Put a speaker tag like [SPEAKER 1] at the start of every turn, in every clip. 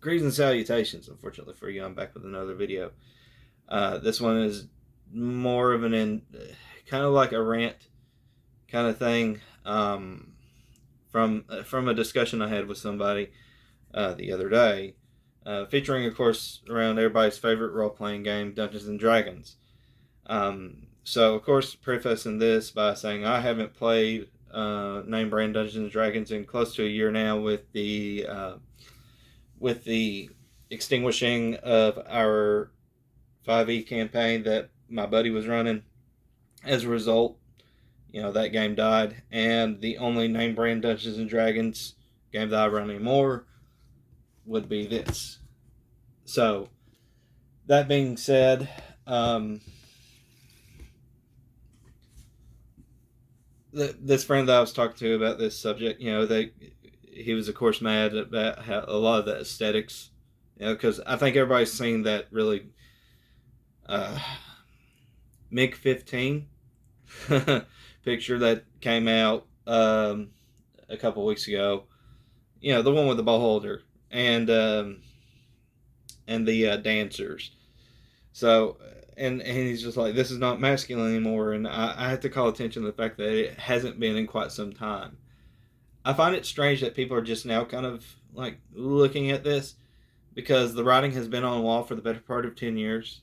[SPEAKER 1] Greetings and salutations, unfortunately for you. I'm back with another video. This one is more of kind of like a rant kind of thing from a discussion I had with somebody the other day, featuring, of course, around everybody's favorite role-playing game, Dungeons and Dragons. So, of course, prefacing this by saying I haven't played name brand Dungeons and Dragons in close to a year now with the extinguishing of our 5e campaign that my buddy was running. As a result, that game died, and the only name brand Dungeons and Dragons game that I run anymore would be this. So, that being said, this friend that I was talking to about this subject, he was, of course, mad about how a lot of the aesthetics, because I think everybody's seen that really MiG 15 picture that came out a couple weeks ago. The one with the beholder and the dancers. So, and he's just like, this is not masculine anymore, and I have to call attention to the fact that it hasn't been in quite some time. I find it strange that people are just now kind of like looking at this, because the writing has been on the wall for the better part of 10 years.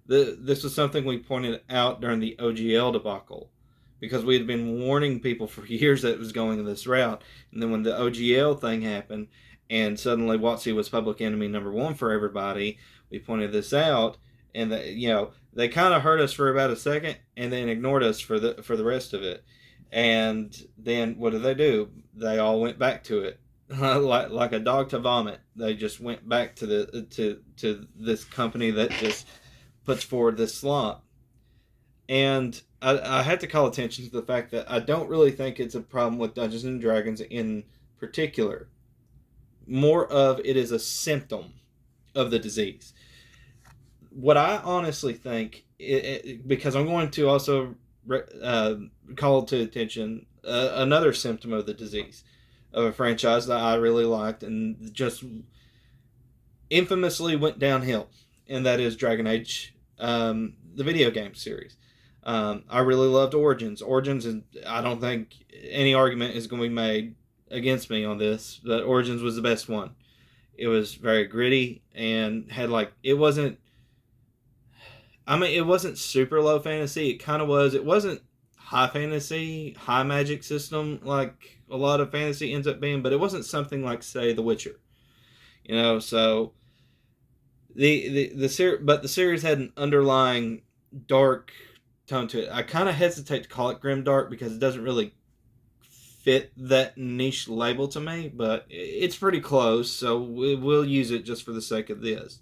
[SPEAKER 1] This was something we pointed out during the OGL debacle, because we had been warning people for years that it was going this route. And then when the OGL thing happened, and suddenly WotC was public enemy number one for everybody, we pointed this out, and they kind of heard us for about a second, and then ignored us for the rest of it. And then what do? They all went back to it, like a dog to vomit. They just went back to this company that just puts forward this slop. And I had to call attention to the fact that I don't really think it's a problem with Dungeons and Dragons in particular. More of it is a symptom of the disease. What I honestly think, because I'm going to also call to attention another symptom of the disease of a franchise that I really liked and just infamously went downhill, and that is Dragon Age, the video game series. I really loved Origins. Origins, and I don't think any argument is going to be made against me on this, but Origins was the best one. It was very gritty and had it wasn't super low fantasy. It kind of was. It wasn't high fantasy, high magic system like a lot of fantasy ends up being, but it wasn't something like, say, The Witcher. So the series had an underlying dark tone to it. I kind of hesitate to call it grim dark because it doesn't really fit that niche label to me, but it's pretty close, so we'll use it just for the sake of this.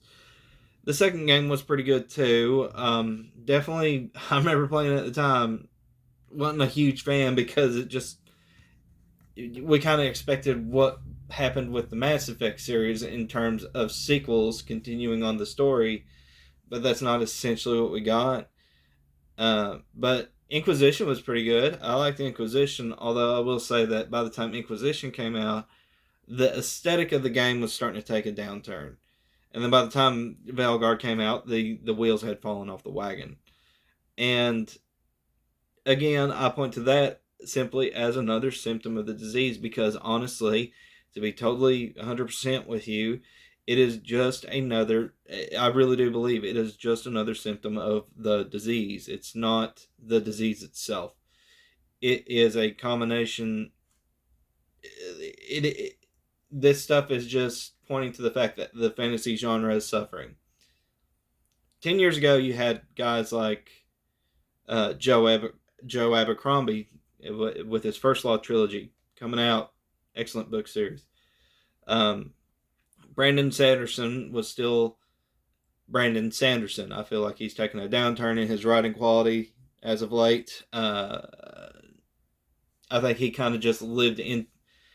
[SPEAKER 1] The second game was pretty good too. Definitely, I remember playing it at the time. Wasn't a huge fan because we kind of expected what happened with the Mass Effect series in terms of sequels continuing on the story, but that's not essentially what we got. But Inquisition was pretty good. I liked Inquisition, although I will say that by the time Inquisition came out, the aesthetic of the game was starting to take a downturn. And then by the time Veilguard came out, the wheels had fallen off the wagon. And again, I point to that simply as another symptom of the disease, because honestly, to be totally 100% with you, it is just another, I really do believe it is just another symptom of the disease. It's not the disease itself. It is a combination. This stuff is just pointing to the fact that the fantasy genre is suffering. 10 years ago, you had guys like Joe Abercrombie with his First Law trilogy coming out. Excellent book series. Brandon Sanderson was still Brandon Sanderson. I feel like he's taken a downturn in his writing quality as of late. I think he kind of just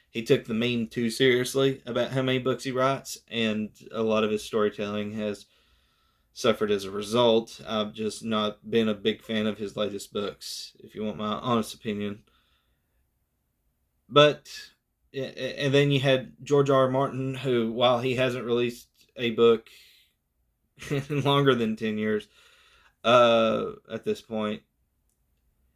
[SPEAKER 1] he took the meme too seriously about how many books he writes, and a lot of his storytelling has suffered as a result. I've just not been a big fan of his latest books, if you want my honest opinion. But and then you had George R. R. Martin, who, while he hasn't released a book in longer than 10 years at this point,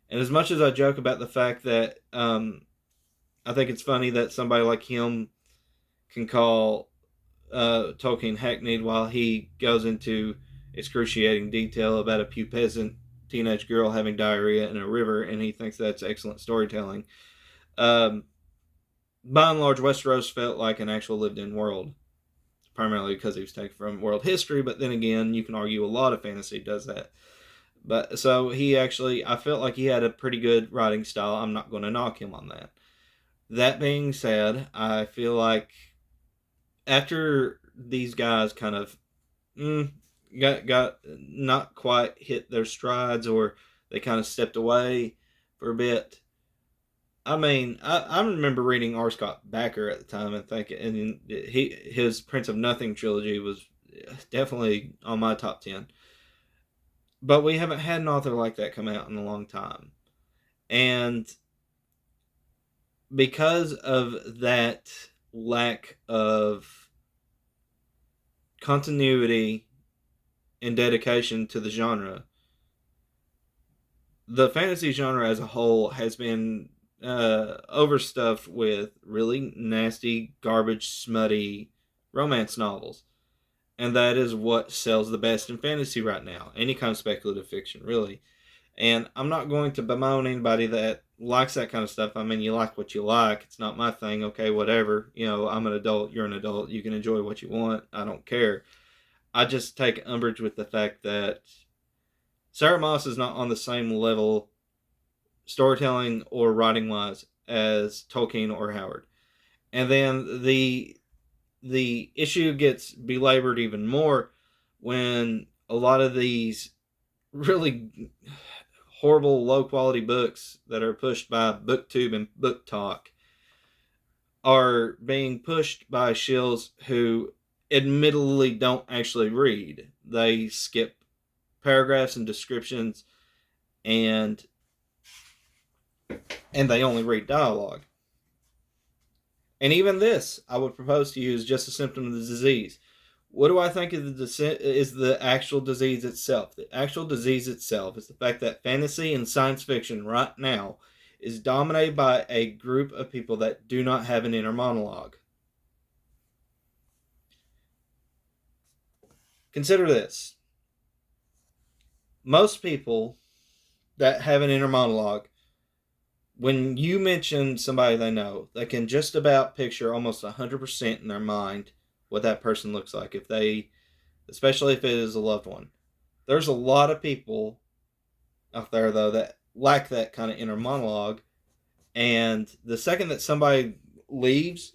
[SPEAKER 1] and as much as I joke about the fact that I think it's funny that somebody like him can call Tolkien hackneyed while he goes into excruciating detail about a pubescent teenage girl having diarrhea in a river, and he thinks that's excellent storytelling. Um, by and large, Westeros felt like an actual lived-in world, primarily because he was taken from world history. But then again, you can argue a lot of fantasy does that. But so he actually, I felt like he had a pretty good writing style. I'm not going to knock him on that. That being said, I feel like after these guys kind of got not quite hit their strides, or they kind of stepped away for a bit. I mean, I remember reading R. Scott Bakker at the time and thinking, and his Prince of Nothing trilogy was definitely on my top 10. But we haven't had an author like that come out in a long time. And because of that lack of continuity and dedication to the genre, the fantasy genre as a whole has been overstuffed with really nasty, garbage, smutty romance novels. And that is what sells the best in fantasy right now. Any kind of speculative fiction, really. And I'm not going to bemoan anybody that likes that kind of stuff. I mean, you like what you like. It's not my thing. Okay, whatever. You know, I'm an adult. You're an adult. You can enjoy what you want. I don't care. I just take umbrage with the fact that Sarah Moss is not on the same level, storytelling or writing wise, as Tolkien or Howard. And then the issue gets belabored even more when a lot of these really horrible low quality books that are pushed by booktube and book talk are being pushed by shills who admittedly don't actually read. They skip paragraphs and descriptions, and they only read dialogue. And even this, I would propose to you, is just a symptom of the disease. What do I think is the actual disease itself? The actual disease itself is the fact that fantasy and science fiction right now is dominated by a group of people that do not have an inner monologue. Consider this. Most people that have an inner monologue, when you mention somebody they know, they can just about picture almost 100% in their mind what that person looks like, if they, especially if it is a loved one. There's a lot of people out there, though, that lack that kind of inner monologue, and the second that somebody leaves,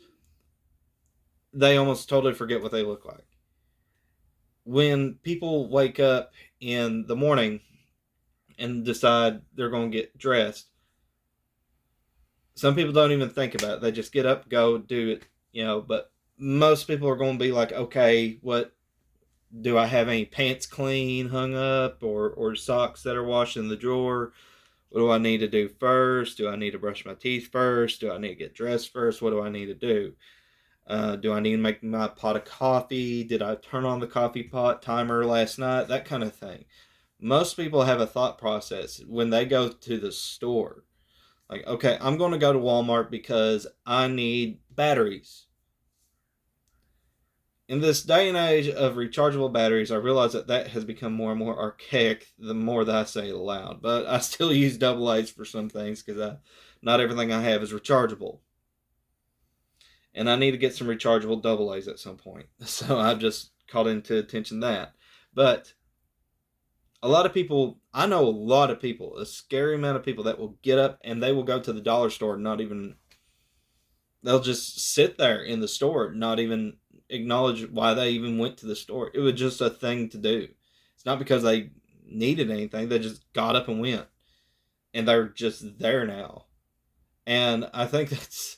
[SPEAKER 1] they almost totally forget what they look like. When people wake up in the morning and decide they're going to get dressed, some people don't even think about it. They just get up, go, do it, but most people are going to be like, okay, what do I have any pants clean hung up, or socks that are washed in the drawer? What do I need to do first? Do I need to brush my teeth first? Do I need to get dressed first? What do I need to do? Do I need to make my pot of coffee? Did I turn on the coffee pot timer last night? That kind of thing. Most people have a thought process when they go to the store. Like, okay, I'm going to go to Walmart because I need batteries. In this day and age of rechargeable batteries, I realize that has become more and more archaic the more that I say it aloud. But I still use double A's for some things because not everything I have is rechargeable. And I need to get some rechargeable double A's at some point. So I've just called into attention that. But a lot of people, I know a lot of people, a scary amount of people that will get up and they will go to the dollar store and not even, they'll just sit there in the store, not even acknowledge why they even went to the store. It was just a thing to do. It's not because they needed anything. They just got up and went. And they're just there now. And I think that's,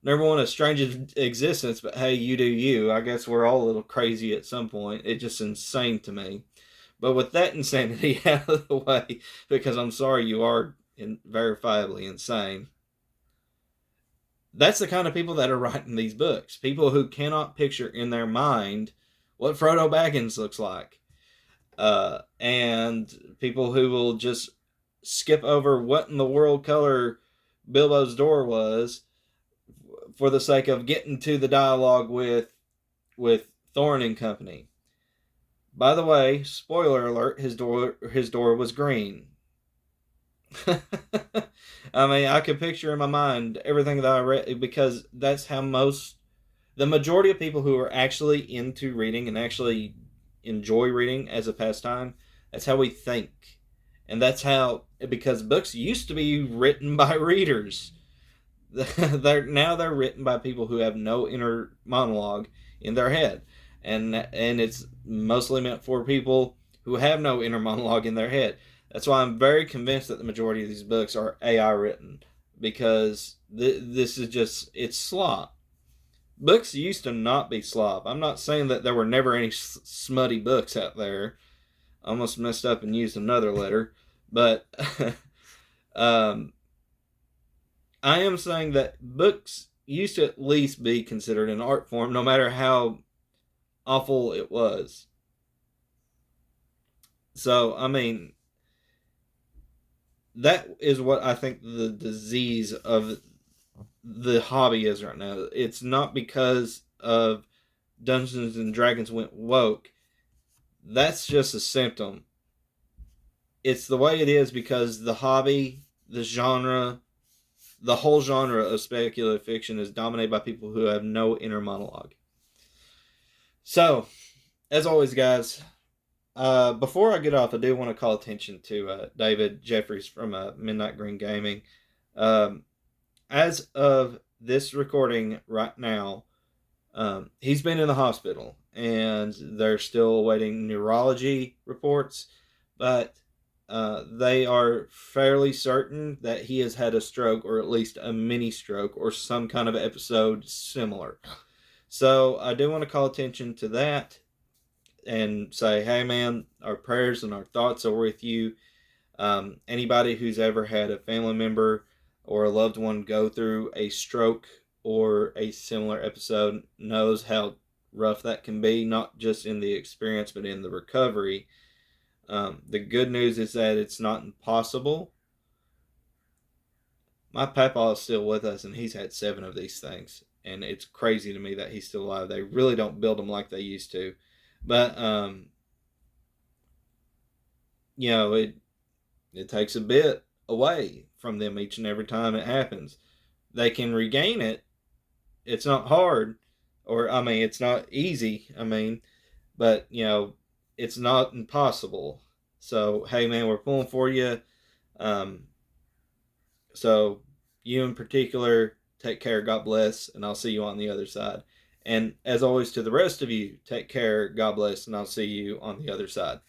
[SPEAKER 1] number one, a strange existence, but hey, you do you. I guess we're all a little crazy at some point. It's just insane to me. But with that insanity out of the way, because I'm sorry, you are verifiably insane, That's the kind of people that are writing these books. People who cannot picture in their mind what Frodo Baggins looks like. And people who will just skip over what in the world color Bilbo's door was for the sake of getting to the dialogue with Thorin and company. By the way, spoiler alert: his door was green. I mean, I could picture in my mind everything that I read, because that's how the majority of people who are actually into reading and actually enjoy reading as a pastime, that's how we think. And that's how, because books used to be written by readers. They're written by people who have no inner monologue in their head. And it's mostly meant for people who have no inner monologue in their head. That's why I'm very convinced that the majority of these books are AI written, because this is just, it's slop. Books used to not be slop. I'm not saying that there were never any smutty books out there. I almost messed up and used another letter. But I am saying that books used to at least be considered an art form, no matter how awful it was. So, I mean, that is what I think the disease of the hobby is right now. It's not because of Dungeons and Dragons went woke. That's just a symptom. It's the way it is because the hobby, the genre, the whole genre of speculative fiction is dominated by people who have no inner monologue. So, as always, guys, before I get off, I do want to call attention to David Jeffries from Midnight Green Gaming. As of this recording right now, he's been in the hospital, and they're still awaiting neurology reports, but they are fairly certain that he has had a stroke, or at least a mini stroke, or some kind of episode similar. So I do want to call attention to that and say, hey man, our prayers and our thoughts are with you. Anybody who's ever had a family member or a loved one go through a stroke or a similar episode knows how rough that can be, not just in the experience, but in the recovery. The good news is that it's not impossible. My papa is still with us, and he's had 7 of these things. And it's crazy to me that he's still alive. They really don't build them like they used to. But, it takes a bit away from them each and every time it happens. They can regain it. It's not hard. It's not easy. But, it's not impossible. So, hey, man, we're pulling for you. So, you in particular, take care, God bless, and I'll see you on the other side. And as always, to the rest of you, take care, God bless, and I'll see you on the other side.